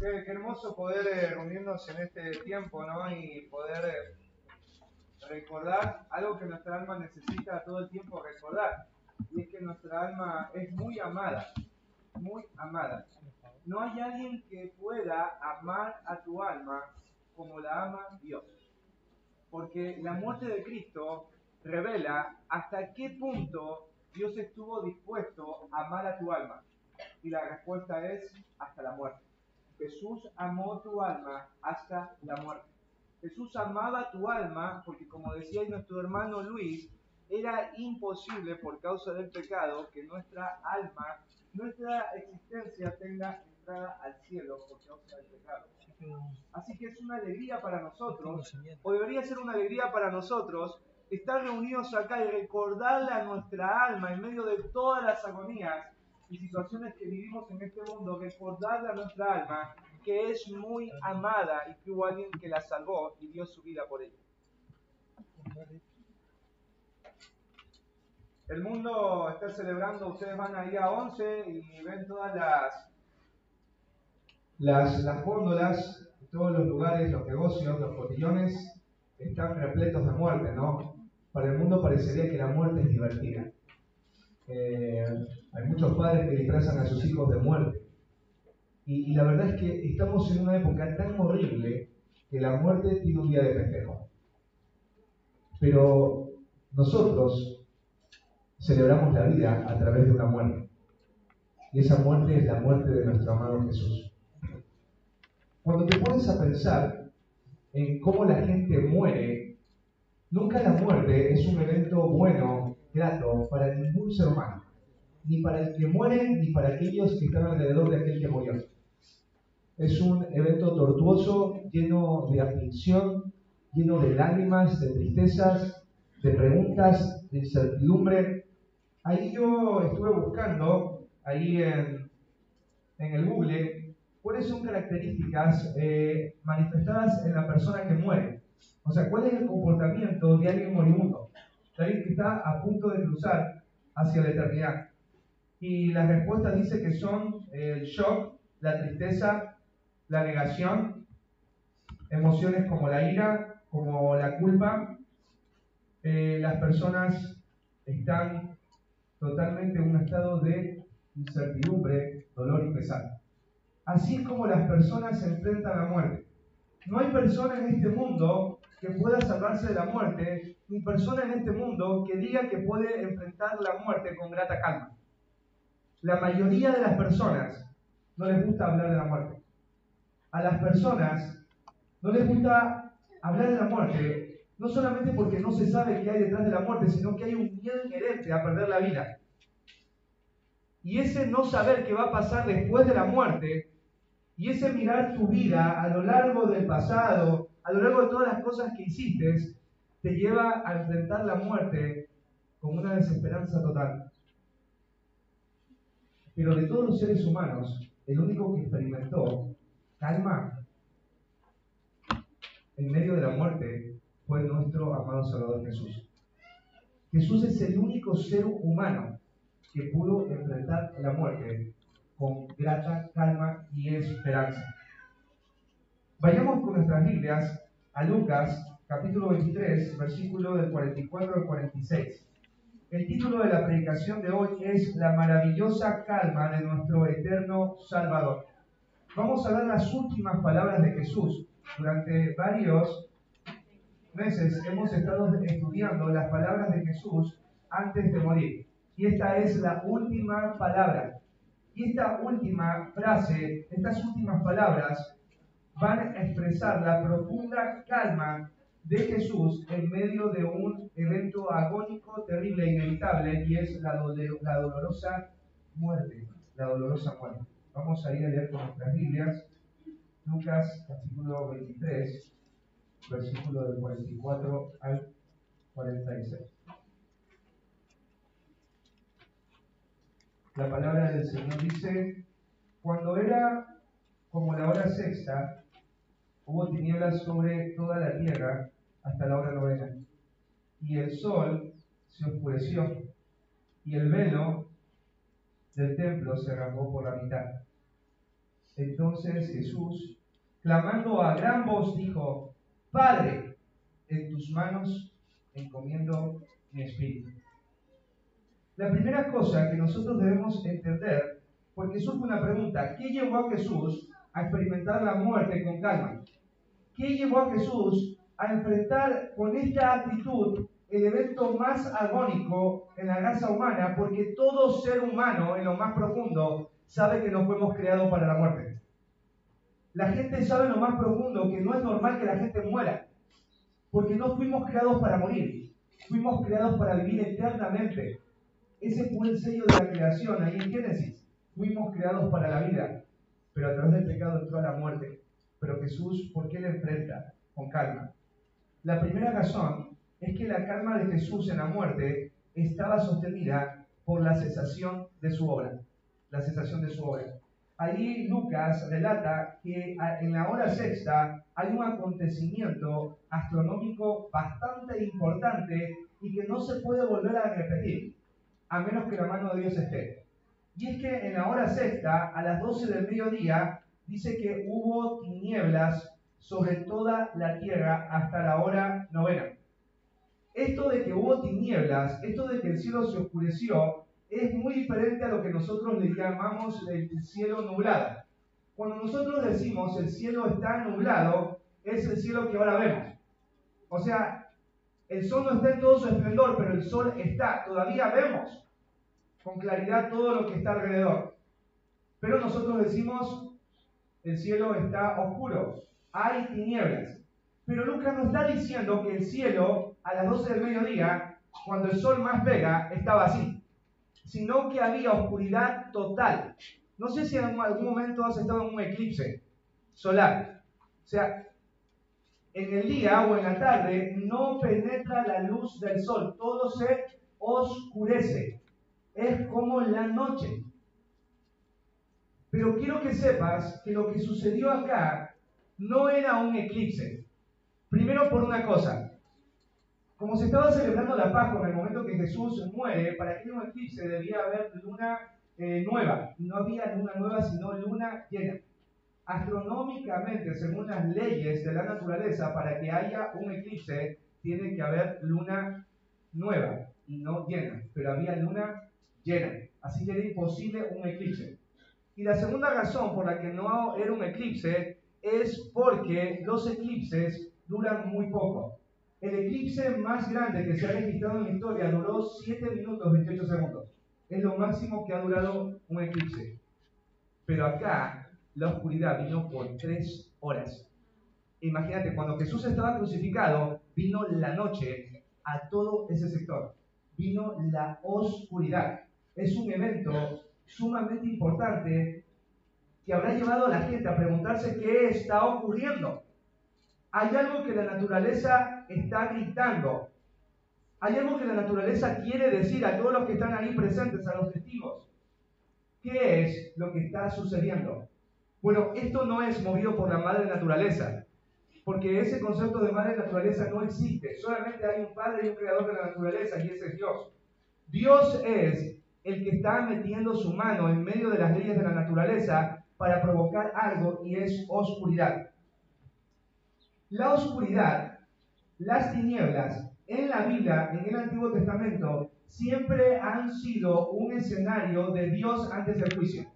Qué hermoso poder reunirnos en este tiempo, ¿no? Y poder recordar algo que nuestra alma necesita todo el tiempo recordar. Y es que nuestra alma es muy amada, muy amada. No hay alguien que pueda amar a tu alma como la ama Dios. Porque la muerte de Cristo revela hasta qué punto Dios estuvo dispuesto a amar a tu alma. Y la respuesta es hasta la muerte. Jesús amó tu alma hasta la muerte. Jesús amaba tu alma porque, como decía nuestro hermano Luis, era imposible por causa del pecado que nuestra alma, nuestra existencia tenga entrada al cielo por causa del pecado. Así que es una alegría para nosotros, o debería ser una alegría para nosotros, estar reunidos acá y recordarle a nuestra alma en medio de todas las agonías y situaciones que vivimos en este mundo, recordarle a nuestra alma que es muy amada y que hubo alguien que la salvó y dio su vida por ella. El mundo está celebrando, ustedes van ahí a 11 y ven todas las góndolas, todos los lugares, los negocios, los cotillones están repletos de muerte, ¿no? Para el mundo parecería que la muerte es divertida. Hay muchos padres que disfrazan a sus hijos de muerte. Y la verdad es que estamos en una época tan horrible que la muerte tiene un día de festejo. Pero nosotros celebramos la vida a través de una muerte. Y esa muerte es la muerte de nuestro amado Jesús. Cuando te pones a pensar en cómo la gente muere, nunca la muerte es un evento bueno, grato para ningún ser humano. Ni para el que muere, ni para aquellos que están alrededor de aquel que murió. Es un evento tortuoso, lleno de aflicción, lleno de lágrimas, de tristezas, de preguntas, de incertidumbre. Ahí yo estuve buscando, ahí en el Google, cuáles son características manifestadas en la persona que muere. O sea, cuál es el comportamiento de alguien moribundo, de alguien que está a punto de cruzar hacia la eternidad. Y la respuesta dice que son el shock, la tristeza, la negación, emociones como la ira, como la culpa. Las personas están totalmente en un estado de incertidumbre, dolor y pesar. Así es como las personas se enfrentan a la muerte. No hay persona en este mundo que pueda salvarse de la muerte, ni persona en este mundo que diga que puede enfrentar la muerte con grata calma. La mayoría de las personas no les gusta hablar de la muerte. A las personas no les gusta hablar de la muerte, no solamente porque no se sabe qué hay detrás de la muerte, sino que hay un miedo inherente a perder la vida. Y ese no saber qué va a pasar después de la muerte, y ese mirar tu vida a lo largo del pasado, a lo largo de todas las cosas que hiciste, te lleva a enfrentar la muerte con una desesperanza total. Pero de todos los seres humanos, el único que experimentó calma en medio de la muerte fue nuestro amado Salvador Jesús. Jesús es el único ser humano que pudo enfrentar la muerte con grata calma y esperanza. Vayamos con nuestras Biblias a Lucas, capítulo 23, versículo del 44 al 46. El título de la predicación de hoy es La maravillosa calma de nuestro eterno Salvador. Vamos a ver las últimas palabras de Jesús. Durante varios meses hemos estado estudiando las palabras de Jesús antes de morir. Y esta es la última palabra. Y esta última frase, estas últimas palabras, van a expresar la profunda calma de Jesús en medio de un evento agónico, terrible e inevitable, y es la dolorosa muerte. La dolorosa muerte. Vamos a ir a leer con nuestras Biblias, Lucas capítulo 23, versículo del 44 al 46. La palabra del Señor dice: cuando era como la hora sexta, hubo tinieblas sobre toda la tierra hasta la hora novena, y el sol se oscureció, y el velo del templo se rasgó por la mitad. Entonces Jesús, clamando a gran voz, dijo: Padre, en tus manos encomiendo mi espíritu. La primera cosa que nosotros debemos entender, porque surge una pregunta: ¿qué llevó a Jesús a experimentar la muerte con calma? ¿Qué llevó a Jesús a enfrentar con esta actitud el evento más agónico en la raza humana? Porque todo ser humano, en lo más profundo, sabe que no fuimos creados para la muerte. La gente sabe en lo más profundo que no es normal que la gente muera, porque no fuimos creados para morir, fuimos creados para vivir eternamente. Ese fue el sello de la creación, ahí en Génesis. Fuimos creados para la vida, pero a través del pecado entró a la muerte. Pero Jesús, ¿por qué le enfrenta? Con calma. La primera razón es que la calma de Jesús en la muerte estaba sostenida por la cesación de su obra. La cesación de su obra. Ahí Lucas relata que en la hora sexta hay un acontecimiento astronómico bastante importante y que no se puede volver a repetir, a menos que la mano de Dios esté. Y es que en la hora sexta, a las 12 del mediodía, dice que hubo tinieblas sobre toda la tierra hasta la hora novena. Esto de que hubo tinieblas, esto de que el cielo se oscureció, es muy diferente a lo que nosotros le llamamos el cielo nublado. Cuando nosotros decimos el cielo está nublado, es el cielo que ahora vemos. O sea, el sol no está en todo su esplendor, pero el sol está. Todavía vemos con claridad todo lo que está alrededor. Pero nosotros decimos el cielo está oscuro, hay tinieblas. Pero Lucas nos está diciendo que el cielo a las 12 del mediodía, cuando el sol más pega, estaba así, sino que había oscuridad total. No sé si en algún momento has estado en un eclipse solar. O sea, en el día o en la tarde no penetra la luz del sol, todo se oscurece. Es como la noche. Pero quiero que sepas que lo que sucedió acá no era un eclipse. Primero por una cosa. Como se estaba celebrando la Pascua en el momento que Jesús muere, para que haya un eclipse debía haber luna nueva. Y no había luna nueva, sino luna llena. Astronómicamente, según las leyes de la naturaleza, para que haya un eclipse, tiene que haber luna nueva y no llena. Pero había luna llena. Así que era imposible un eclipse. Y la segunda razón por la que no era un eclipse es porque los eclipses duran muy poco. El eclipse más grande que se ha registrado en la historia duró 7 minutos 28 segundos. Es lo máximo que ha durado un eclipse. Pero acá la oscuridad vino por 3 horas. Imagínate, cuando Jesús estaba crucificado, vino la noche a todo ese sector. Vino la oscuridad. Es un evento sumamente importante que habrá llevado a la gente a preguntarse qué está ocurriendo. Hay algo que la naturaleza está gritando. Hay algo que la naturaleza quiere decir a todos los que están ahí presentes, a los testigos. ¿Qué es lo que está sucediendo? Bueno, esto no es movido por la madre naturaleza, porque ese concepto de madre naturaleza no existe. Solamente hay un padre y un creador de la naturaleza, y ese es Dios. Dios es el que está metiendo su mano en medio de las leyes de la naturaleza para provocar algo, y es oscuridad. La oscuridad, las tinieblas, en la Biblia, en el Antiguo Testamento, siempre han sido un escenario de Dios antes del juicio.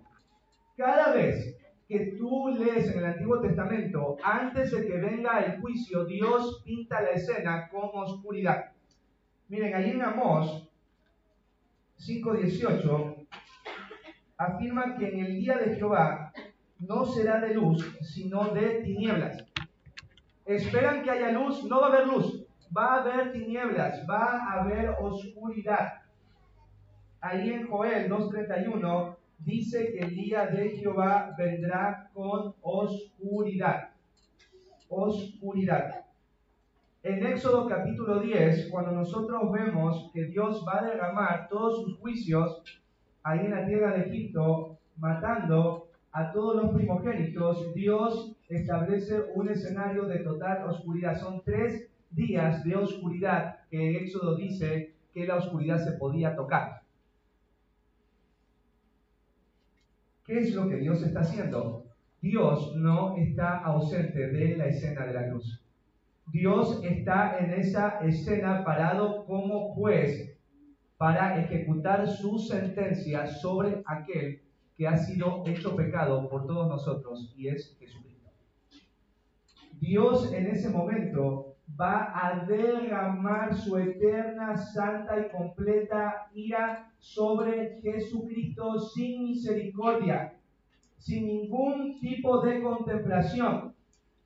Cada vez que tú lees en el Antiguo Testamento, antes de que venga el juicio, Dios pinta la escena con oscuridad. Miren, ahí en Amós 5:18 afirma que en el día de Jehová no será de luz, sino de tinieblas. Esperan que haya luz, no va a haber luz, va a haber tinieblas, va a haber oscuridad. Ahí en Joel 2:31 dice que el día de Jehová vendrá con oscuridad. Oscuridad. En Éxodo capítulo 10, cuando nosotros vemos que Dios va a derramar todos sus juicios ahí en la tierra de Egipto, matando a todos los primogénitos, Dios establece un escenario de total oscuridad. Son 3 días de oscuridad que en Éxodo dice que la oscuridad se podía tocar. ¿Qué es lo que Dios está haciendo? Dios no está ausente de la escena de la cruz. Dios está en esa escena parado como juez para ejecutar su sentencia sobre aquel que ha sido hecho pecado por todos nosotros, y es Jesucristo. Dios en ese momento va a derramar su eterna, santa y completa ira sobre Jesucristo sin misericordia, sin ningún tipo de contemplación.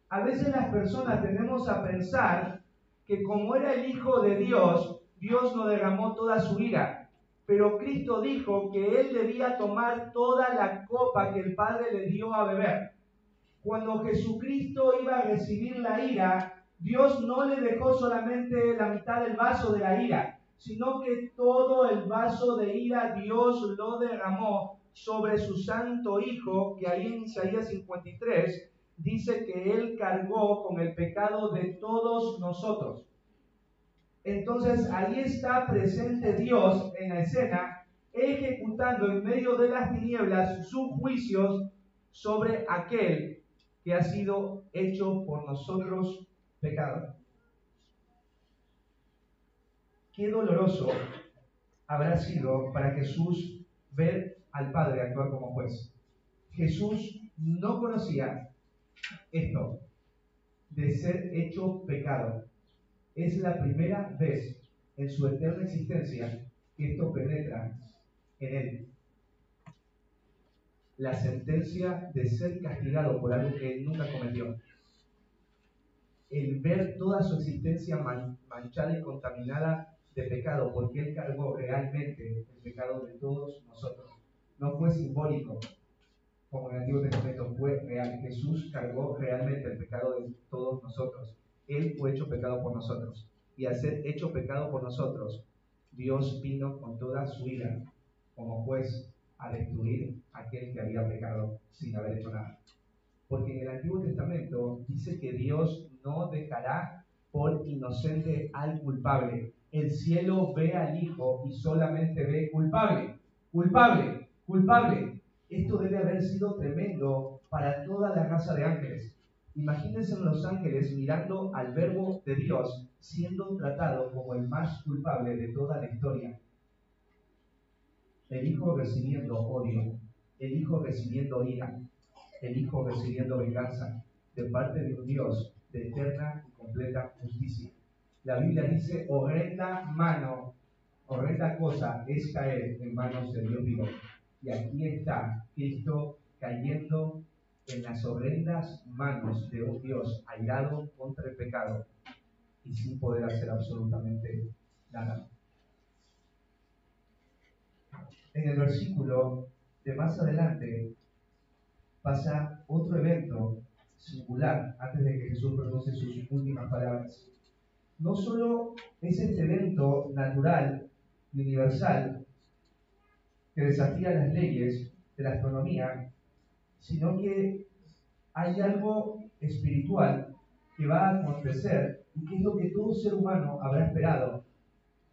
A veces las personas tendemos a pensar que como era el Hijo de Dios, Dios no derramó toda su ira. Pero Cristo dijo que Él debía tomar toda la copa que el Padre le dio a beber. Cuando Jesucristo iba a recibir la ira, Dios no le dejó solamente la mitad del vaso de la ira, sino que todo el vaso de ira Dios lo derramó sobre su santo Hijo, que ahí en Isaías 53 dice que Él cargó con el pecado de todos nosotros. Entonces ahí está presente Dios en la escena, ejecutando en medio de las tinieblas sus juicios sobre aquel que ha sido hecho por nosotros pecado. Qué doloroso habrá sido para Jesús ver al Padre actuar como juez. Jesús no conocía esto de ser hecho pecado. Es la primera vez en su eterna existencia que esto penetra en él. La sentencia de ser castigado por algo que él nunca cometió. El ver toda su existencia manchada y contaminada de pecado, porque él cargó realmente el pecado de todos nosotros. No fue simbólico, como en el Antiguo Testamento, fue real. Jesús cargó realmente el pecado de todos nosotros. Él fue hecho pecado por nosotros. Y al ser hecho pecado por nosotros, Dios vino con toda su ira como juez a destruir a aquel que había pecado sin haber hecho nada. Porque en el Antiguo Testamento dice que Dios no dejará por inocente al culpable. El cielo ve al Hijo y solamente ve culpable, culpable, culpable. Esto debe haber sido tremendo para toda la raza de ángeles. Imagínense los ángeles mirando al Verbo de Dios siendo tratado como el más culpable de toda la historia. El Hijo recibiendo odio, el Hijo recibiendo ira, el Hijo recibiendo venganza de parte de un Dios de eterna y completa justicia. La Biblia dice, horrenda cosa es caer en manos de Dios vivo. Y aquí está Cristo cayendo en las horrendas manos de un Dios airado contra el pecado y sin poder hacer absolutamente nada. En el versículo de más adelante pasa otro evento singular antes de que Jesús pronuncie sus últimas palabras. No solo es este evento natural y universal que desafía las leyes de la astronomía, sino que hay algo espiritual que va a acontecer y que es lo que todo ser humano habrá esperado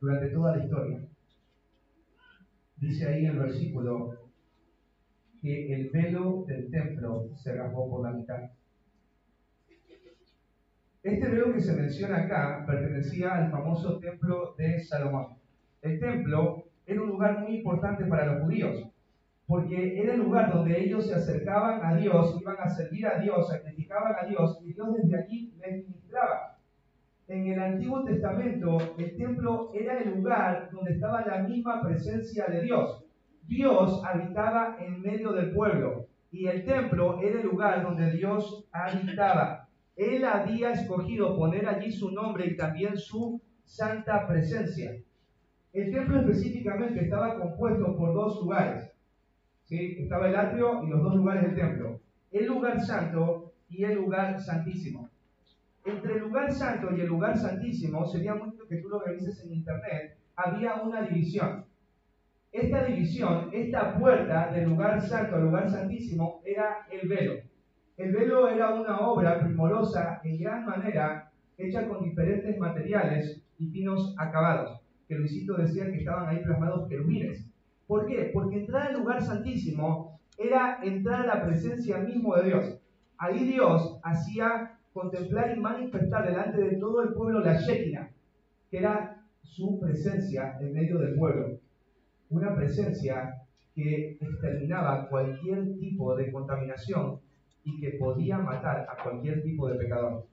durante toda la historia. Dice ahí en el versículo que el velo del templo se rasgó por la mitad. Este velo que se menciona acá pertenecía al famoso templo de Salomón. El templo era un lugar muy importante para los judíos, porque era el lugar donde ellos se acercaban a Dios, iban a servir a Dios, sacrificaban a Dios, y Dios desde allí les ministraba. En el Antiguo Testamento, el templo era el lugar donde estaba la misma presencia de Dios. Dios habitaba en medio del pueblo, y el templo era el lugar donde Dios habitaba. Él había escogido poner allí su nombre y también su santa presencia. El templo específicamente estaba compuesto por dos lugares. ¿Sí? Estaba el atrio y los dos lugares del templo. El lugar santo y el lugar santísimo. Entre el lugar santo y el lugar santísimo, sería mucho que tú lo revises en internet, había una división. Esta división, esta puerta del lugar santo al lugar santísimo, era el velo. El velo era una obra primorosa en gran manera, hecha con diferentes materiales y finos acabados, que Luisito decía que estaban ahí plasmados querubines. ¿Por qué? Porque entrar al lugar santísimo era entrar a la presencia mismo de Dios. Ahí Dios hacía contemplar y manifestar delante de todo el pueblo la Shekinah, que era su presencia en medio del pueblo. Una presencia que exterminaba cualquier tipo de contaminación y que podía matar a cualquier tipo de pecador.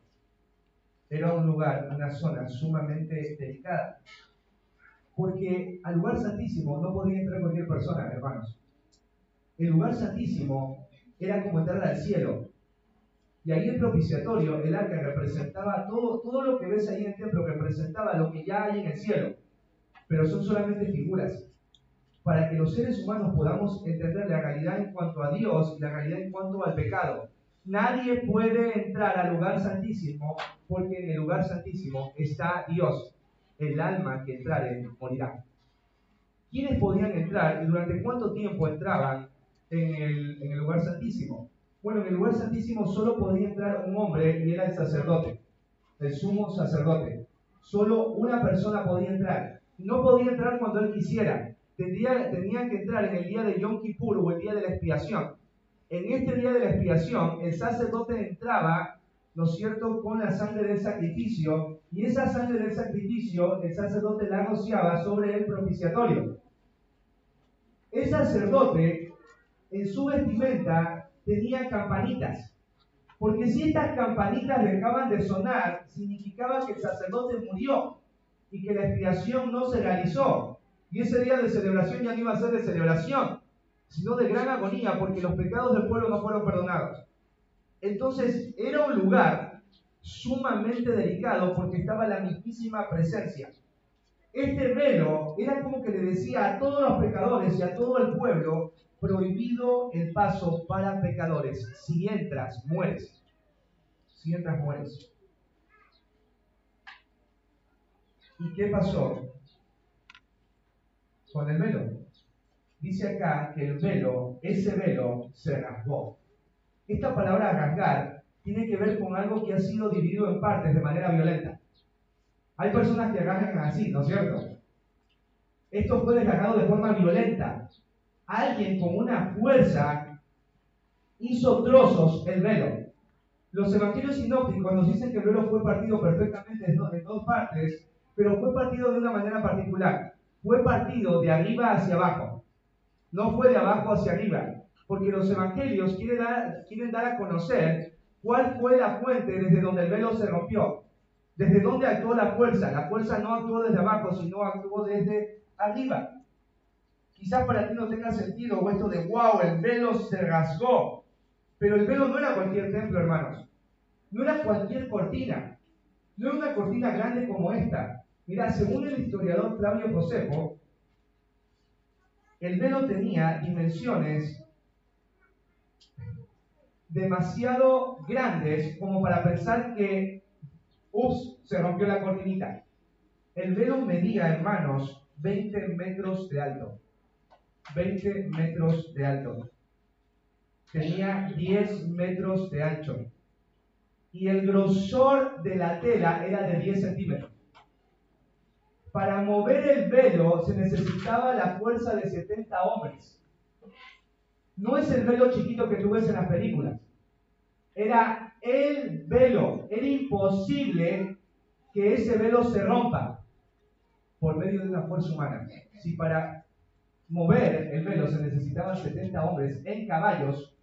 Era un lugar, una zona sumamente delicada, porque al lugar santísimo no podía entrar cualquier persona, hermanos. El lugar santísimo era como entrar al cielo. Y ahí el propiciatorio, el arca, representaba todo lo que ves ahí en el templo, representaba lo que ya hay en el cielo. Pero son solamente figuras. Para que los seres humanos podamos entender la realidad en cuanto a Dios y la realidad en cuanto al pecado. Nadie puede entrar al lugar santísimo, porque en el lugar santísimo está Dios. El alma que entrare morirá. ¿Quiénes podían entrar y durante cuánto tiempo entraban en el lugar santísimo? Bueno, en el lugar santísimo solo podía entrar un hombre y era el sacerdote, el sumo sacerdote. Solo una persona podía entrar. No podía entrar cuando él quisiera. Tenía que entrar en el día de Yom Kippur o el día de la expiación. En este día de la expiación, el sacerdote entraba, ¿no es cierto?, con la sangre del sacrificio, y esa sangre del sacrificio el sacerdote la rociaba sobre el propiciatorio. El sacerdote, en su vestimenta, tenía campanitas, porque si estas campanitas dejaban de sonar, significaba que el sacerdote murió y que la expiación no se realizó. Y ese día de celebración ya no iba a ser de celebración, sino de gran agonía, porque los pecados del pueblo no fueron perdonados. Entonces era un lugar sumamente delicado porque estaba la mismísima presencia. Este velo era como que le decía a todos los pecadores y a todo el pueblo: prohibido el paso para pecadores. Si entras, mueres. Si entras, mueres. ¿Y qué pasó con el velo? Dice acá que el velo, ese velo, se rasgó. Esta palabra rasgar tiene que ver con algo que ha sido dividido en partes de manera violenta. Hay personas que rasgan así, ¿no es cierto? Esto fue desgarrado de forma violenta. Alguien con una fuerza hizo trozos el velo. Los evangelios sinópticos nos dicen que el velo fue partido perfectamente en dos partes, pero fue partido de una manera particular. Fue partido de arriba hacia abajo. No fue de abajo hacia arriba, porque los evangelios quieren dar a conocer cuál fue la fuente desde donde el velo se rompió. Desde dónde actuó la fuerza. La fuerza no actuó desde abajo, sino actuó desde arriba. Quizás para ti no tenga sentido o esto de wow, el velo se rasgó. Pero el velo no era cualquier templo, hermanos. No era cualquier cortina. No era una cortina grande como esta. Mira, según el historiador Flavio Josefo, el velo tenía dimensiones demasiado grandes como para pensar que, se rompió la cortinita. El velo medía, hermanos, 20 metros de alto. 20 metros de alto. Tenía 10 metros de ancho. Y el grosor de la tela era de 10 centímetros. Para mover el velo se necesitaba la fuerza de 70 hombres. No es el velo chiquito que tú ves en las películas. Era el velo. Era imposible que ese velo se rompa por medio de una fuerza humana. Si para mover el velo se necesitaban 70 hombres en caballos,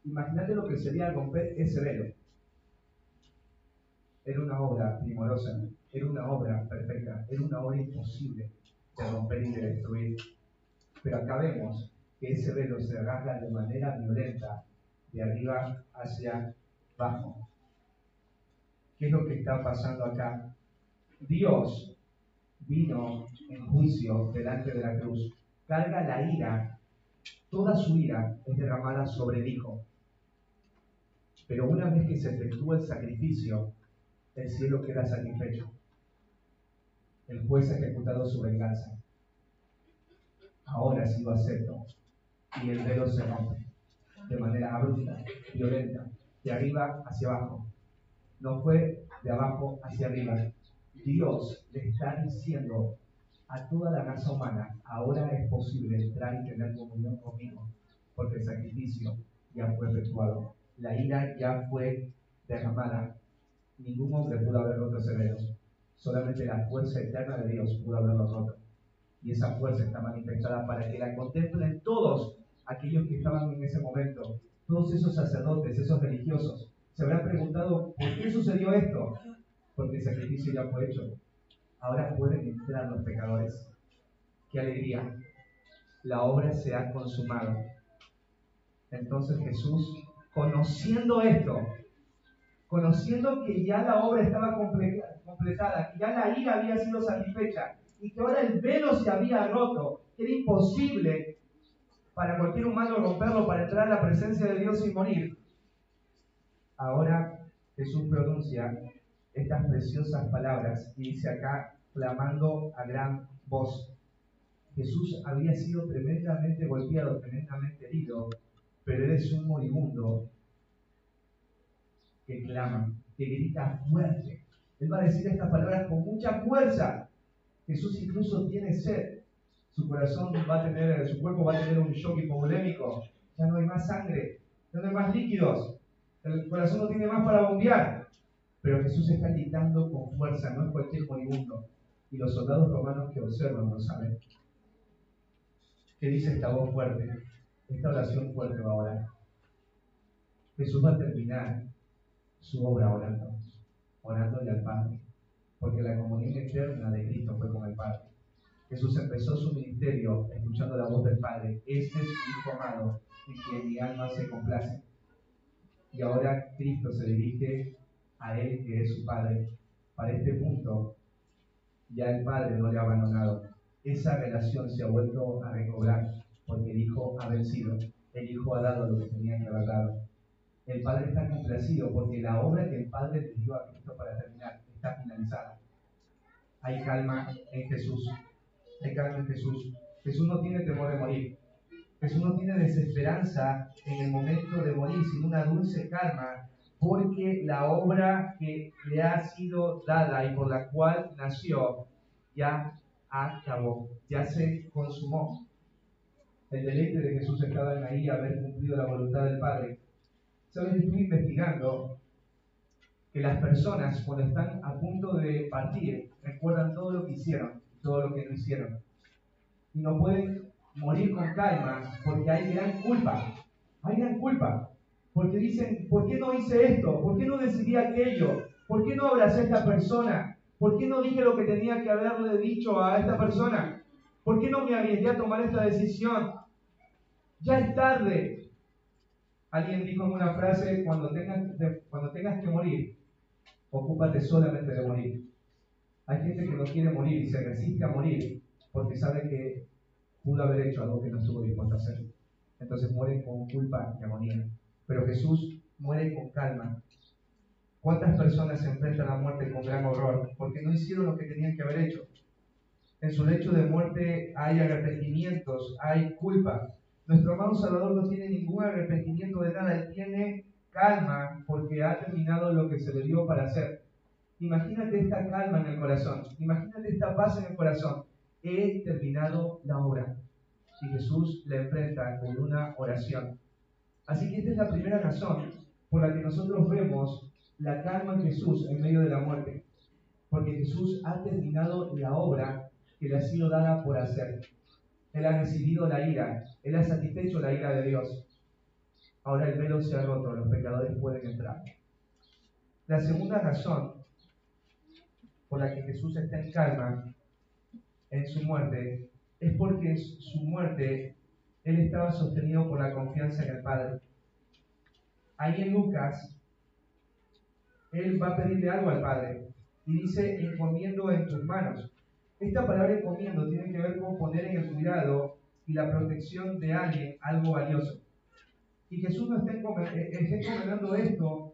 imagínate lo que sería romper ese velo. Era una obra primorosa, era una obra perfecta, era una obra imposible de romper y de destruir. Pero acá vemos que ese velo se rasga de manera violenta, de arriba hacia abajo. ¿Qué es lo que está pasando acá? Dios vino en juicio delante de la cruz, carga la ira, toda su ira es derramada sobre el Hijo. Pero una vez que se efectúa el sacrificio, el cielo queda satisfecho. El juez ha ejecutado su venganza. Ahora ha sido acepto. Y el velo se rompe de manera abrupta, violenta, de arriba hacia abajo. No fue de abajo hacia arriba. Dios le está diciendo a toda la raza humana: ahora es posible entrar y tener comunión conmigo. porque el sacrificio ya fue efectuado. La ira ya fue derramada. Ningún hombre pudo haber roto ese velo. Solamente la fuerza eterna de Dios pudo haberlo roto. Y esa fuerza está manifestada para que la contemplen todos aquellos que estaban en ese momento. Todos esos sacerdotes, esos religiosos, se habrán preguntado, ¿por qué sucedió esto? Porque el sacrificio ya fue hecho. Ahora pueden entrar los pecadores. ¡Qué alegría! La obra se ha consumado. Entonces Jesús, conociendo esto, conociendo que ya la obra estaba completada, que ya la ira había sido satisfecha y que ahora el velo se había roto, que era imposible para cualquier humano romperlo para entrar a la presencia de Dios sin morir. Ahora Jesús pronuncia estas preciosas palabras y dice acá, clamando a gran voz. Jesús había sido tremendamente golpeado, tremendamente herido, pero él es un moribundo que clama, que grita fuerte. Él va a decir estas palabras con mucha fuerza. Jesús incluso tiene sed. Su corazón va a tener, su cuerpo va a tener un shock hipovolémico. Ya no hay más sangre, ya no hay más líquidos. El corazón no tiene más para bombear. Pero Jesús está gritando con fuerza, no es cualquier moribundo. Y los soldados romanos que observan lo saben. ¿Qué dice esta voz fuerte? Esta oración fuerte va a orar. Jesús va a terminar su obra orándole al Padre, porque la comunión eterna de Cristo fue con el Padre. Jesús empezó su ministerio escuchando la voz del Padre. Este es su Hijo amado, en quien mi alma se complace. Y ahora Cristo se dirige a Él, que es su Padre. Para este punto, ya el Padre no le ha abandonado. Esa relación se ha vuelto a recobrar, porque el Hijo ha vencido. El Hijo ha dado lo que tenía que haber dado. El Padre está complacido porque la obra que el Padre le dio a Cristo para terminar está finalizada. Hay calma en Jesús. Hay calma en Jesús. Jesús no tiene temor de morir. Jesús no tiene desesperanza en el momento de morir, sino una dulce calma, porque la obra que le ha sido dada y por la cual nació ya acabó, ya se consumó. El deleite de Jesús estaba en ahí haber cumplido la voluntad del Padre. ¿Sabes? Estuve investigando que las personas cuando están a punto de partir recuerdan todo lo que hicieron y todo lo que no hicieron. Y no pueden morir con calma porque hay gran culpa. Hay gran culpa. Porque dicen, ¿por qué no hice esto? ¿Por qué no decidí aquello? ¿Por qué no abracé a esta persona? ¿Por qué no dije lo que tenía que haberle dicho a esta persona? ¿Por qué no me arriesgué a tomar esta decisión? Ya es tarde. Alguien dijo en una frase, cuando tengas que morir, ocúpate solamente de morir. Hay gente que no quiere morir y se resiste a morir porque sabe que pudo haber hecho algo que no estuvo dispuesto a hacer. Entonces mueren con culpa y agonía. Pero Jesús muere con calma. ¿Cuántas personas se enfrentan a la muerte con gran horror? Porque no hicieron lo que tenían que haber hecho. En su lecho de muerte hay arrepentimientos, hay culpa. Nuestro amado Salvador no tiene ningún arrepentimiento de nada. Él tiene calma porque ha terminado lo que se le dio para hacer. Imagínate esta calma en el corazón. Imagínate esta paz en el corazón. He terminado la obra. Y Jesús la enfrenta con una oración. Así que esta es la primera razón por la que nosotros vemos la calma en Jesús en medio de la muerte. Porque Jesús ha terminado la obra que le ha sido dada por hacer. Él ha recibido la ira. Él ha satisfecho la ira de Dios. Ahora el velo se ha roto. Los pecadores pueden entrar. La segunda razón por la que Jesús está en calma en su muerte es porque en su muerte Él estaba sostenido por la confianza en el Padre. Ahí en Lucas, Él va a pedirle algo al Padre y dice, encomiendo en tus manos. Esta palabra encomiendo tiene que ver con poner en el cuidado y la protección de alguien algo valioso. Y Jesús no está encomendando esto.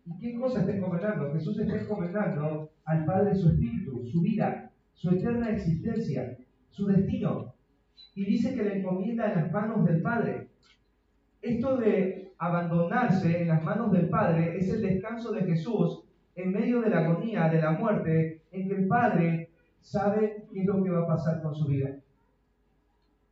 ¿Y qué cosa está encomendando? Jesús está encomendando al Padre su espíritu, su vida, su eterna existencia, su destino. Y dice que le encomienda en las manos del Padre. Esto de abandonarse en las manos del Padre es el descanso de Jesús en medio de la agonía, de la muerte, en que el Padre sabe qué es lo que va a pasar con su vida.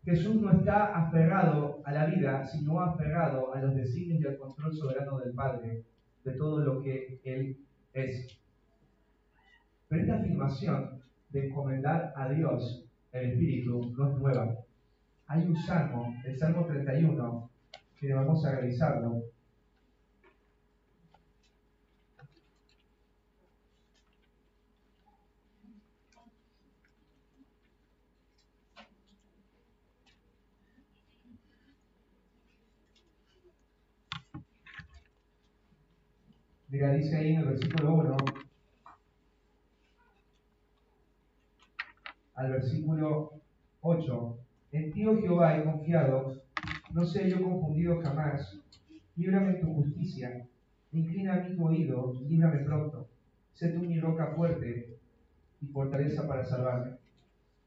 Jesús no está aferrado a la vida, sino aferrado a los designios y al control soberano del Padre, de todo lo que Él es. Pero esta afirmación de encomendar a Dios el Espíritu no es nueva. Hay un salmo, el Salmo 31, que vamos a revisarlo. Mira, dice ahí en el versículo 1 al versículo 8: En ti, oh Jehová, he confiado, no sea yo confundido jamás. Líbrame en tu justicia, inclina a mí tu oído, y líbrame pronto. Sé tú mi roca fuerte y fortaleza para salvarme.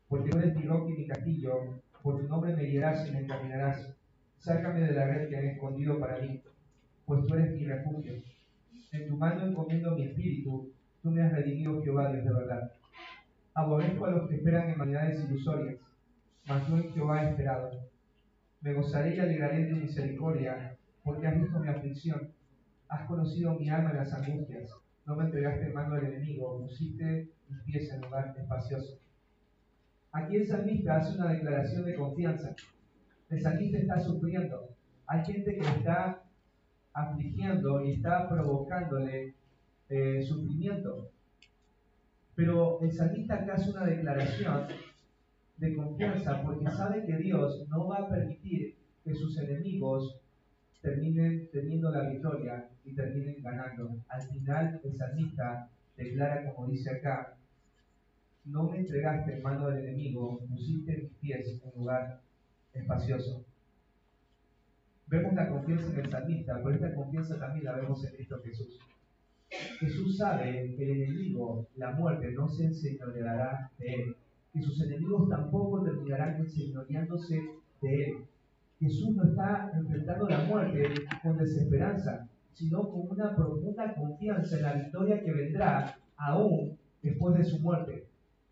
Porque tú eres mi roca y mi castillo, por tu nombre me guiarás y me encaminarás. Sácame de la red que han escondido para mí, pues tú eres mi refugio. En tu mano encomiendo mi espíritu, tú me has redimido, Jehová, Dios de verdad. Aborrezco a los que esperan en vanidades ilusorias, mas yo en Jehová he esperado. Me gozaré y alegraré en tu misericordia, porque has visto mi aflicción. Has conocido mi alma en las angustias. No me entregaste en mano del enemigo, pusiste mis pies en lugar espacioso. Aquí el salmista hace una declaración de confianza. El salmista está sufriendo. Hay gente que está afligiendo y está provocándole sufrimiento. Pero el salmista acá hace una declaración de confianza porque sabe que Dios no va a permitir que sus enemigos terminen teniendo la victoria y terminen ganando. Al final el salmista declara, como dice acá: no me entregaste en mano del enemigo, pusiste mis pies en lugar espacioso. Vemos la confianza en el salmista, pero esta confianza también la vemos en Cristo Jesús. Jesús sabe que el enemigo, la muerte, no se enseñoreará de él, que sus enemigos tampoco terminarán enseñoreándose de él. Jesús no está enfrentando la muerte con desesperanza, sino con una profunda confianza en la victoria que vendrá aún después de su muerte.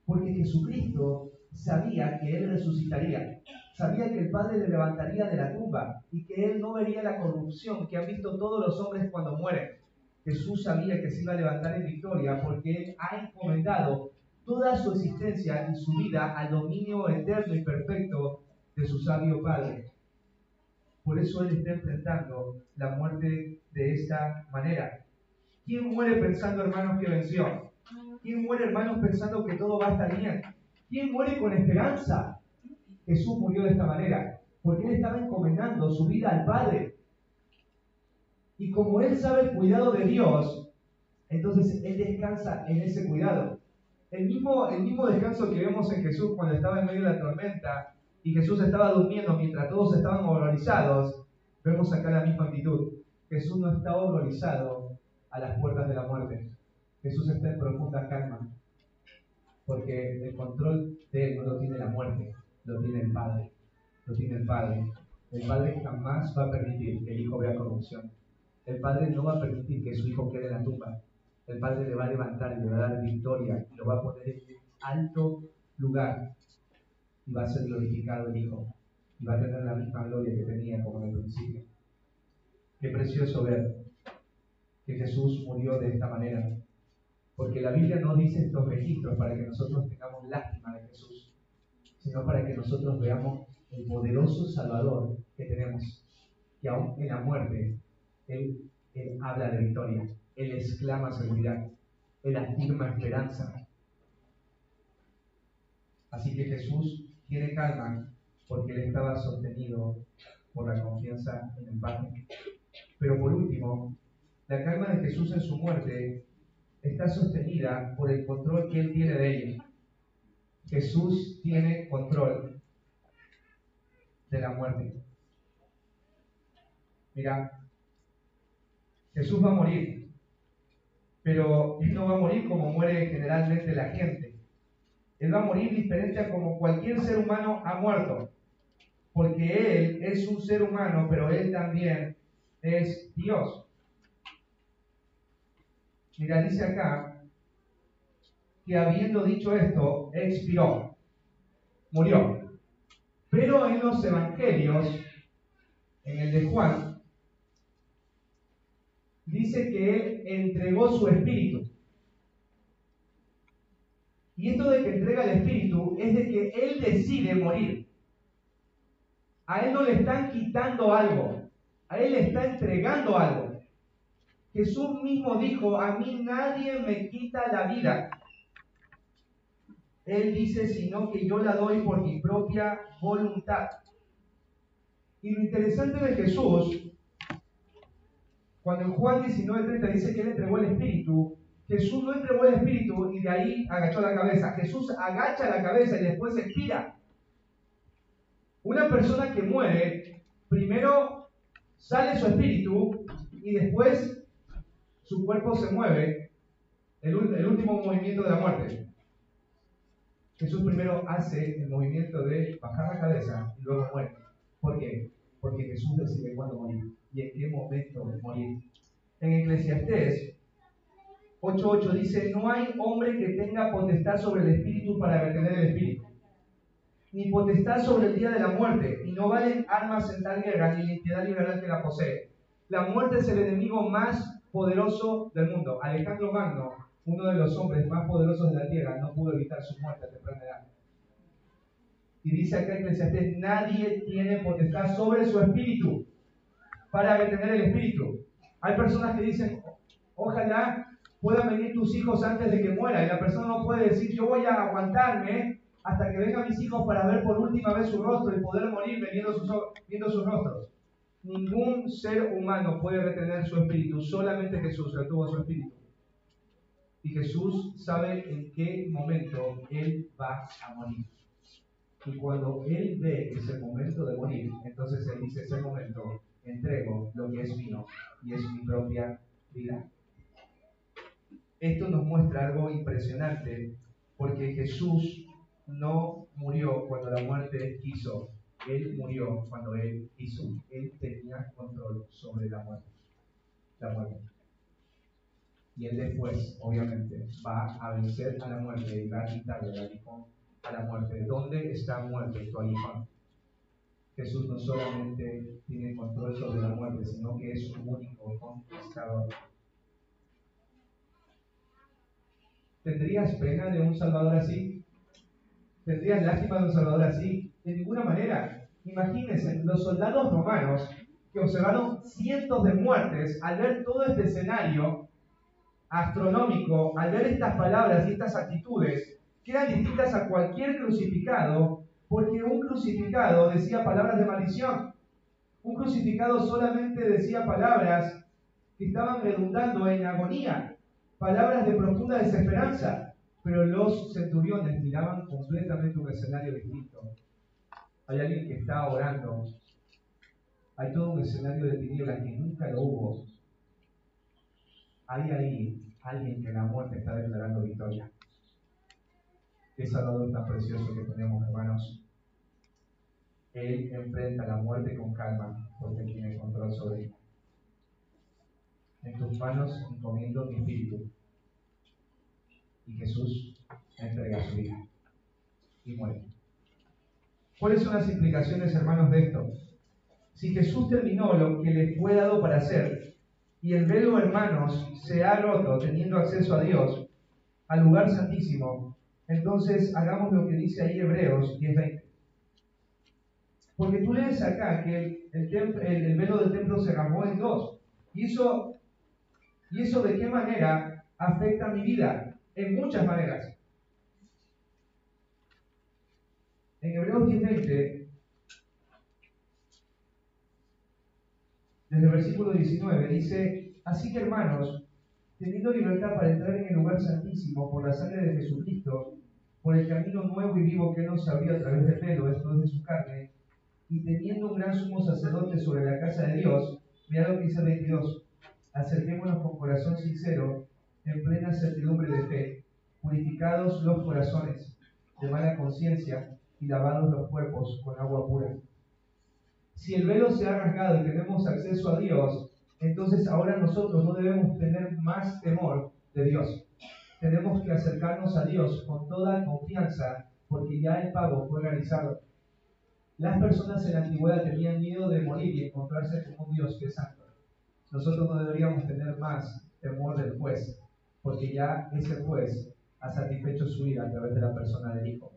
Porque Jesucristo sabía que Él resucitaría, sabía que el Padre le levantaría de la tumba y que Él no vería la corrupción que han visto todos los hombres cuando mueren. Jesús sabía que se iba a levantar en victoria porque Él ha encomendado toda su existencia y su vida al dominio eterno y perfecto de su sabio Padre. Por eso Él está enfrentando la muerte de esta manera. ¿Quién muere pensando, hermanos, que venció? ¿Quién muere, hermanos, pensando que todo va a estar bien? ¿Quién muere con esperanza? Jesús murió de esta manera, porque Él estaba encomendando su vida al Padre. Y como Él sabe el cuidado de Dios, entonces Él descansa en ese cuidado. El mismo descanso que vemos en Jesús cuando estaba en medio de la tormenta y Jesús estaba durmiendo mientras todos estaban horrorizados, vemos acá la misma actitud. Jesús no está horrorizado a las puertas de la muerte. Jesús está en profunda calma, porque el control de Él no lo tiene la muerte, lo tiene el Padre. Lo tiene el Padre. El Padre jamás va a permitir que el Hijo vea corrupción. El Padre no va a permitir que su Hijo quede en la tumba. El Padre le va a levantar y le va a dar victoria y lo va a poner en un alto lugar y va a ser glorificado el Hijo y va a tener la misma gloria que tenía como en el principio. Qué precioso ver que Jesús murió de esta manera, porque la Biblia no dice estos registros para que nosotros tengamos lástima de Jesús, sino para que nosotros veamos el poderoso Salvador que tenemos, que aún en la muerte Él habla de victoria, Él exclama seguridad, Él afirma esperanza. Así que Jesús tiene calma porque Él estaba sostenido por la confianza en el Padre. Pero por último, la calma de Jesús en su muerte está sostenida por el control que Él tiene de ella. Jesús tiene control de la muerte. Mira, Jesús va a morir, pero Él no va a morir como muere generalmente la gente. Él va a morir diferente a como cualquier ser humano ha muerto, porque Él es un ser humano, pero Él también es Dios. Mira, dice acá que habiendo dicho esto, expiró, murió. Pero en los evangelios, en el de Juan, dice que Él entregó su espíritu. Y esto de que entrega el espíritu es de que Él decide morir. A Él no le están quitando algo, a Él le está entregando algo. Jesús mismo dijo, a mí nadie me quita la vida. Él dice, sino que yo la doy por mi propia voluntad. Y lo interesante de Jesús, cuando en Juan 19:30 dice que Él entregó el Espíritu, Jesús no entregó el Espíritu y de ahí agachó la cabeza. Jesús agacha la cabeza y después expira. Una persona que muere, primero sale su espíritu y después su cuerpo se mueve, el último movimiento de la muerte. Jesús primero hace el movimiento de bajar la cabeza y luego muere. ¿Por qué? Porque Jesús decide cuándo morir y en qué momento morir. En Eclesiastés 8:8 dice, no hay hombre que tenga potestad sobre el espíritu para retener el espíritu, ni potestad sobre el día de la muerte, y no valen armas en tal guerra, ni la entidad liberal que la posee. La muerte es el enemigo más poderoso del mundo. Alejandro Magno, uno de los hombres más poderosos de la tierra, no pudo evitar su muerte a temprana edad. Y dice acá en Eclesiastés, nadie tiene potestad sobre su espíritu para retener el espíritu. Hay personas que dicen, ojalá puedan venir tus hijos antes de que muera, y la persona no puede decir, yo voy a aguantarme hasta que vengan mis hijos para ver por última vez su rostro y poder morirme viendo sus rostros. Ningún ser humano puede retener su espíritu, solamente Jesús retuvo su espíritu. Y Jesús sabe en qué momento Él va a morir. Y cuando Él ve ese momento de morir, entonces Él dice, ese momento entrego lo que es mío y es mi propia vida. Esto nos muestra algo impresionante, porque Jesús no murió cuando la muerte quiso. Él murió cuando Él quiso. Él tenía control sobre la muerte. Y Él después, obviamente, va a vencer a la muerte y va a quitarle el aguijón a la muerte. ¿Dónde está muerte tu aguijón? Jesús no solamente tiene control sobre la muerte, sino que es un único conquistador. ¿Tendrías pena de un Salvador así? ¿Tendrías lástima de un Salvador así? De ninguna manera. Imagínense, los soldados romanos que observaron cientos de muertes al ver todo este escenario astronómico, al ver estas palabras y estas actitudes, que eran distintas a cualquier crucificado, porque un crucificado decía palabras de maldición. Un crucificado solamente decía palabras que estaban redundando en agonía, palabras de profunda desesperanza, pero los centuriones miraban completamente un escenario distinto. Hay alguien que está orando, hay todo un escenario de tinieblas que nunca lo hubo. Hay ahí alguien que en la muerte está declarando victoria. Qué Salvador tan precioso que tenemos, hermanos. Él enfrenta la muerte con calma porque tiene control sobre ella. En tus manos encomiendo mi espíritu. Y Jesús entrega su vida y muere. ¿Cuáles son las implicaciones, hermanos, de esto? Si Jesús terminó lo que le fue dado para hacer, y el velo, hermanos, se ha roto teniendo acceso a Dios, al lugar santísimo, entonces hagamos lo que dice ahí Hebreos 10:20. Porque tú lees acá que el velo del templo se rasgó en dos. ¿Y eso de qué manera afecta mi vida? En muchas maneras. En Hebreos 10:20, desde el versículo 19, dice, así que hermanos, teniendo libertad para entrar en el lugar santísimo por la sangre de Jesucristo, por el camino nuevo y vivo que nos abrió a través del velo, esto es de su carne, y teniendo un gran sumo sacerdote sobre la casa de Dios, mira lo que dice el 22, acerquémonos con corazón sincero, en plena certidumbre de fe, purificados los corazones de mala conciencia y lavados los cuerpos con agua pura. Si el velo se ha rasgado y tenemos acceso a Dios, entonces ahora nosotros no debemos tener más temor de Dios. Tenemos que acercarnos a Dios con toda confianza, porque ya el pago fue realizado. Las personas en la antigüedad tenían miedo de morir y encontrarse con un Dios que es santo. Nosotros no deberíamos tener más temor del juez, porque ya ese juez ha satisfecho su ira a través de la persona del Hijo.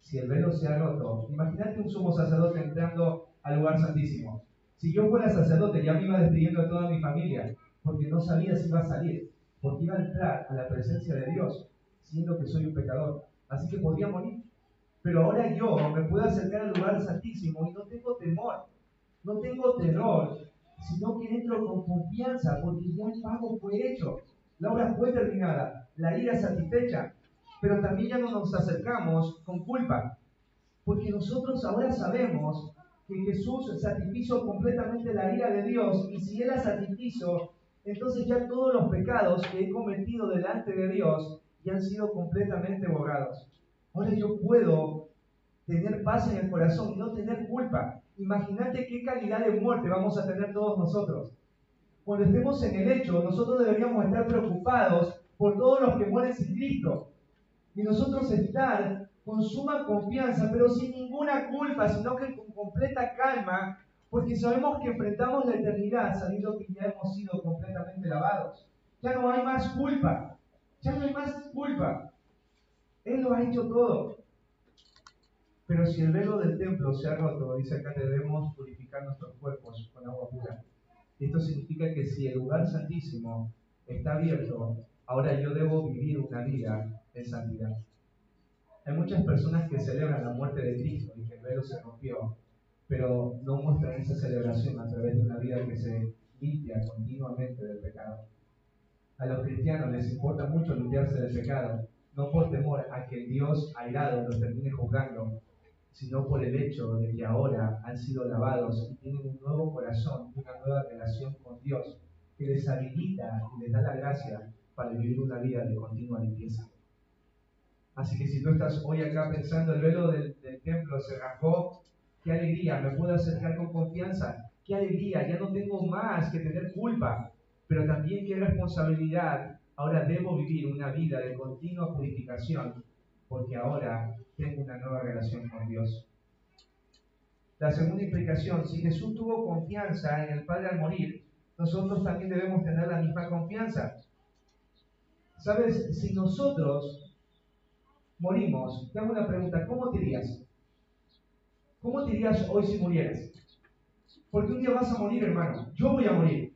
Si el velo se ha roto, imagínate un sumo sacerdote entrando al lugar santísimo. Si yo fuera sacerdote, ya me iba despidiendo de toda mi familia, porque no sabía si iba a salir, porque iba a entrar a la presencia de Dios, siendo que soy un pecador. Así que podría morir. Pero ahora yo me puedo acercar al lugar santísimo y no tengo temor, no tengo terror, sino que entro con confianza, porque ya el pago fue hecho, la obra fue terminada, la ira satisfecha, pero también ya no nos acercamos con culpa, porque nosotros ahora sabemos que Jesús satisfizo completamente la ira de Dios, y si Él la satisfizo, entonces ya todos los pecados que he cometido delante de Dios ya han sido completamente borrados. Ahora yo puedo tener paz en el corazón y no tener culpa. Imagínate qué calidad de muerte vamos a tener todos nosotros. Cuando estemos en el hecho, nosotros deberíamos estar preocupados por todos los que mueren sin Cristo. Y nosotros estar con suma confianza, pero sin ninguna culpa, sino que con completa calma, porque sabemos que enfrentamos la eternidad sabiendo que ya hemos sido completamente lavados. Ya no hay más culpa. Ya no hay más culpa. Él lo ha hecho todo. Pero si el velo del templo se ha roto, dice acá, debemos purificar nuestros cuerpos con agua pura. Y esto significa que si el lugar santísimo está abierto, ahora yo debo vivir una vida en santidad. Hay muchas personas que celebran la muerte de Cristo y que el velo se rompió, pero no muestran esa celebración a través de una vida que se limpia continuamente del pecado. A los cristianos les importa mucho limpiarse del pecado, no por temor a que el Dios airado los termine juzgando, sino por el hecho de que ahora han sido lavados y tienen un nuevo corazón, una nueva relación con Dios, que les habilita y les da la gracia para vivir una vida de continua limpieza. Así que si tú estás hoy acá pensando el velo del templo se rasgó, qué alegría, me puedo acercar con confianza, qué alegría, ya no tengo más que tener culpa, pero también qué responsabilidad, ahora debo vivir una vida de continua purificación, porque ahora tengo una nueva relación con Dios. La segunda implicación, si Jesús tuvo confianza en el Padre al morir, nosotros también debemos tener la misma confianza. ¿Sabes? Si nosotros morimos, te hago una pregunta, ¿cómo te irías? ¿Cómo te irías hoy si murieras? Porque un día vas a morir, hermano. Yo voy a morir.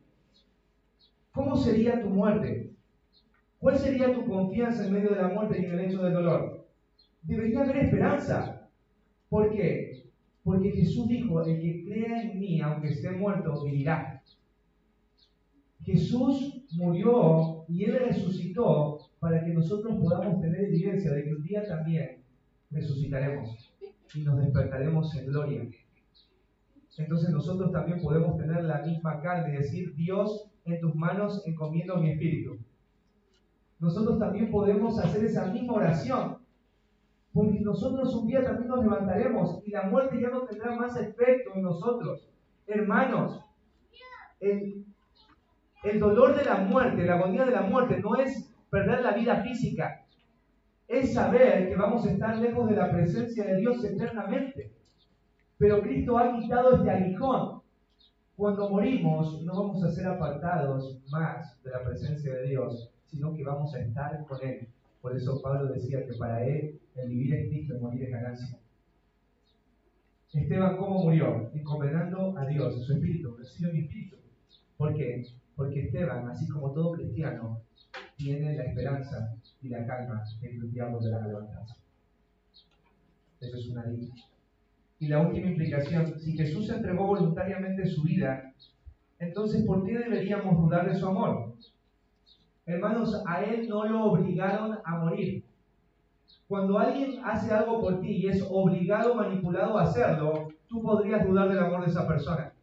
¿Cómo sería tu muerte? ¿Cuál sería tu confianza en medio de la muerte y en el hecho del dolor? Debería haber esperanza. ¿Por qué? Porque Jesús dijo, el que crea en mí, aunque esté muerto, vivirá. Jesús murió y Él resucitó para que nosotros podamos tener evidencia de que un día también resucitaremos y nos despertaremos en gloria. Entonces nosotros también podemos tener la misma calma y decir, Dios, en tus manos encomiendo mi espíritu. Nosotros también podemos hacer esa misma oración, porque nosotros un día también nos levantaremos y la muerte ya no tendrá más efecto en nosotros. Hermanos, el dolor de la muerte, la agonía de la muerte no es perder la vida física, es saber que vamos a estar lejos de la presencia de Dios eternamente. Pero Cristo ha quitado este aguijón. Cuando morimos no vamos a ser apartados más de la presencia de Dios, sino que vamos a estar con Él. Por eso Pablo decía que para Él el vivir es Cristo, el morir es ganancia. Esteban, ¿cómo murió? Encomendando a Dios su espíritu, recibe mi espíritu. ¿Por qué? Porque Esteban, así como todo cristiano, tiene la esperanza y la calma en el diablo de la levantanza. Eso es una ley. Y la última implicación, si Jesús entregó voluntariamente su vida, entonces ¿por qué deberíamos dudar de su amor? Hermanos, a Él no lo obligaron a morir. Cuando alguien hace algo por ti y es obligado, manipulado a hacerlo, tú podrías dudar del amor de esa persona.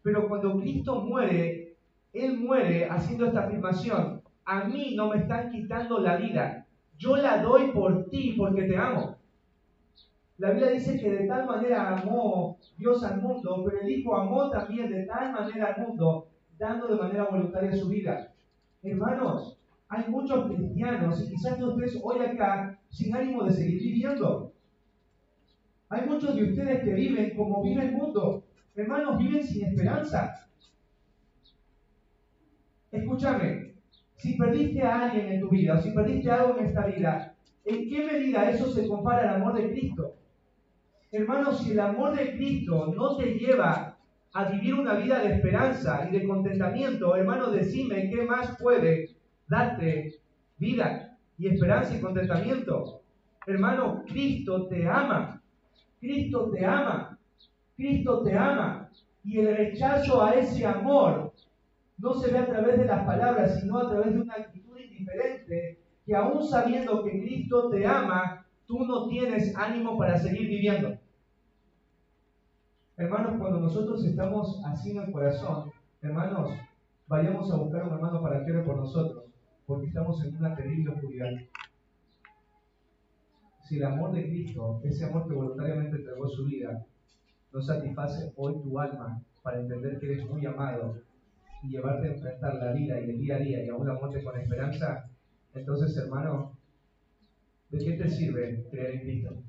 Pero cuando Cristo muere, Él muere haciendo esta afirmación, a mí no me están quitando la vida, yo la doy por ti porque te amo. La Biblia dice que de tal manera amó Dios al mundo, pero el Hijo amó también de tal manera al mundo, dando de manera voluntaria su vida. Hermanos, hay muchos cristianos, y quizás tú estés hoy acá sin ánimo de seguir viviendo. Hay muchos de ustedes que viven como vive el mundo. Hermanos, viven sin esperanza. Escúchame, si perdiste a alguien en tu vida, o si perdiste algo en esta vida, ¿en qué medida eso se compara al amor de Cristo? Hermanos, si el amor de Cristo no te lleva a vivir una vida de esperanza y de contentamiento, hermano, decime qué más puede darte vida y esperanza y contentamiento. Hermano, Cristo te ama. Cristo te ama. Cristo te ama. Y el rechazo a ese amor no se ve a través de las palabras, sino a través de una actitud indiferente, que aún sabiendo que Cristo te ama, tú no tienes ánimo para seguir viviendo. Hermanos, cuando nosotros estamos así en el corazón, hermanos, vayamos a buscar a un hermano para que ore por nosotros, porque estamos en una terrible oscuridad. Si el amor de Cristo, ese amor que voluntariamente entregó su vida, no satisface hoy tu alma para entender que eres muy amado y llevarte a enfrentar la vida y el día a día y aún la muerte con esperanza, entonces, hermano, ¿de qué te sirve creer en Cristo?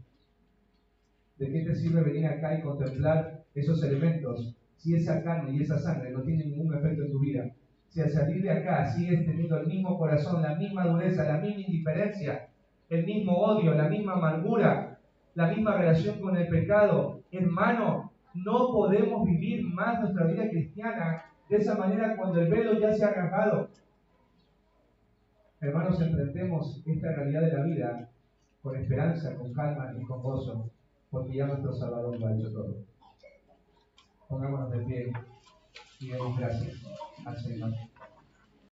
¿De qué te sirve venir acá y contemplar esos elementos si esa carne y esa sangre no tienen ningún efecto en tu vida? Si al salir de acá sigues teniendo el mismo corazón, la misma dureza, la misma indiferencia, el mismo odio, la misma amargura, la misma relación con el pecado, hermano, no podemos vivir más nuestra vida cristiana de esa manera cuando el velo ya se ha rasgado. Hermanos, enfrentemos esta realidad de la vida con esperanza, con calma y con gozo, porque ya nuestro Salvador lo ha hecho todo. Pongámonos de pie y demos gracias al Señor.